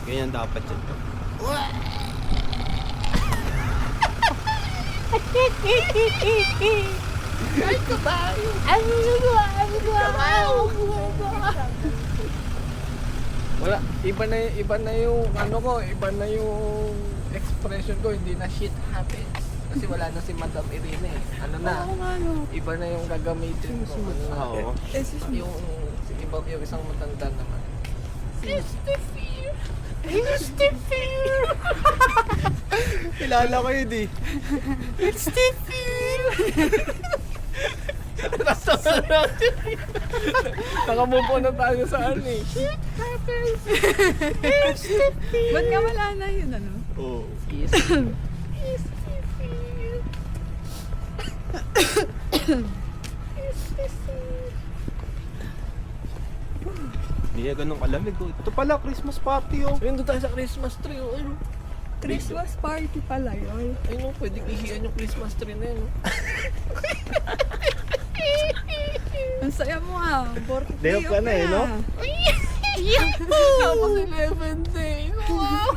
Ganyan dapat yun. Ay, kabayo! Wala, iba na yung ano ko, iba na yung expression ko, hindi na shit happens. Kasi wala na si Madam Irene eh. Ano na, iba na yung gagamitin ko. Ano na, Oo. yung isang matanda naman. Kilala ko yun eh. It's the fear! Nakamove na tayo sa ano eh. Shit happens! It's the fear! Ba't nga wala na yun, ano? Oo. It's the fear! It's the fear! Hindi na ganun kalamig. Oh. Ito pala, Christmas party oh. Ayun, doon tayo sa Christmas tree. Oh. Ayun, Christmas party pala yun. ayun, pwedeng ihiyan yung Christmas tree na yun. Oh. Ang saya mo ah. Day off ka na eh, no? Tapos 11 days. Wow!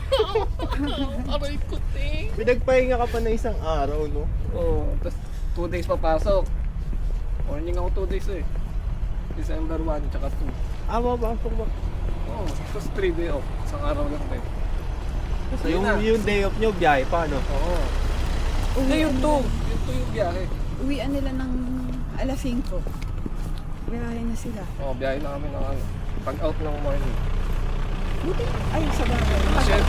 Aray ko, te. Pinagpahinga ka pa na isang araw, no? Oo, tapos 2 days papasok. Morning ako 2 days eh. December 1 tsaka 2. Ah, mapasok ba? Oo, tapos 3 day off. Isang araw lang din. So yung day off nyo, biyahe pa, no? Oo. Hindi, yung 2. Yung 2 yung biyahe. Uwian nila ng alas 5. Biyahe na sila. Oo, biyahe na kami ng ano. Pag out ng morning. Buti, ay sa bagay. Siyempre.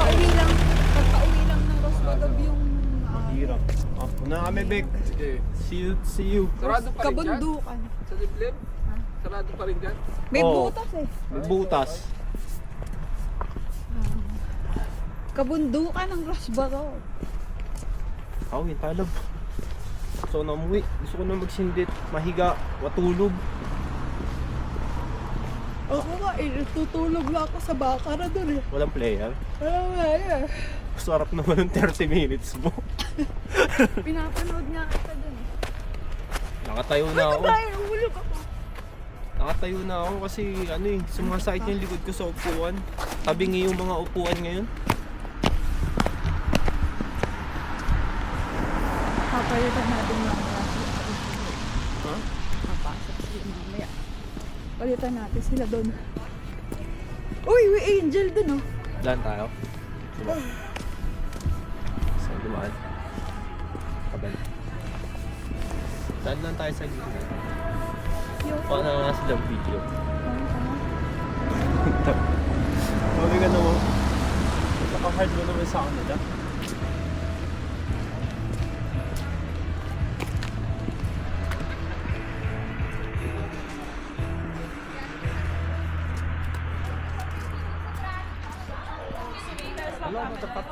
Pagpauwi lang ng Rosbadov yung... Hirap. Oh, una kami, Bek. Sige. See you. Sarado pa rin dyan? Kabundukan. Sa Liblib? Sarado pa rin dyan? May Oo. butas eh. May butas. Kabundukan ng Rosbadov. Ako, yung talab. Gusto ko na umuwi. Gusto ko na magsindit, mahiga, matulog. Ako nga eh, tutulog lang ako sa bakara doon eh. Walang player. Wala eh. Sarap naman ng 30 minutes mo. Pinapanood nga kita doon eh. Nakatayo na ako. Ulog ako. Nakatayo na ako kasi ano eh, sumasakit yung likod ko sa upuan. Tabingi yung mga upuan ngayon. Papalitan natin mamaya. Ha? Papasok sila mamaya. Palitan natin sila doon. Uy, may angel doon oh. Daan tayo. Diba? Saan dumaan? Kabalik. Daan lang tayo sa gitna. Baka na nga silang video. Sabi ka naman, naka-hard mo naman sa kanila. Wala, matapat.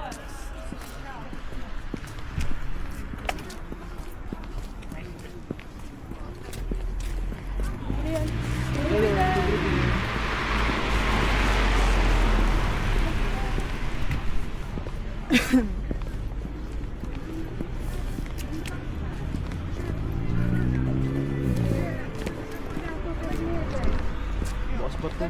Bukas ba ito?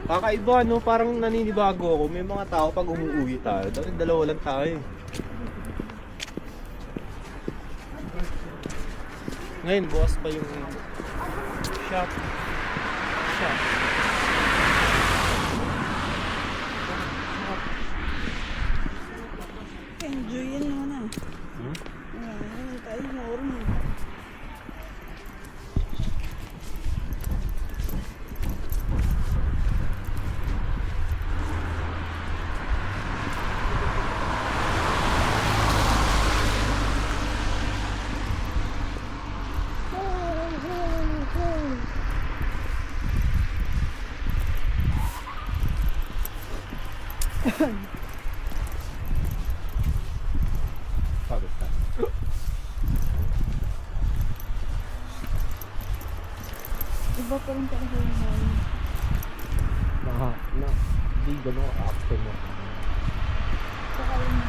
Kakaiba, no? Parang naninibago ako. May mga tao pag umuwi tayo. Dahil dalawa lang tayo. Ngayon, bukas pa yung shop. Shop. Enjoyin mo na. Hmm? Wala tayo normal. Pagod ka. Iba pa rin talaga yung morning. Di gano'n after mo. Saka yung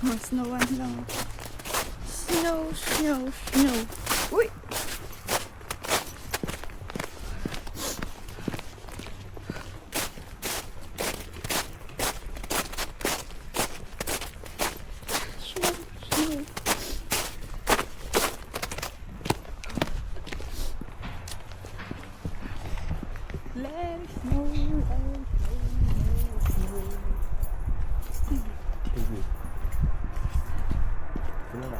Mas nawan lang. Snow, snow, snow. Uy! Snow, snow. Let it snow, let it snow, let it snow. Sige. Ano na?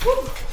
Woo!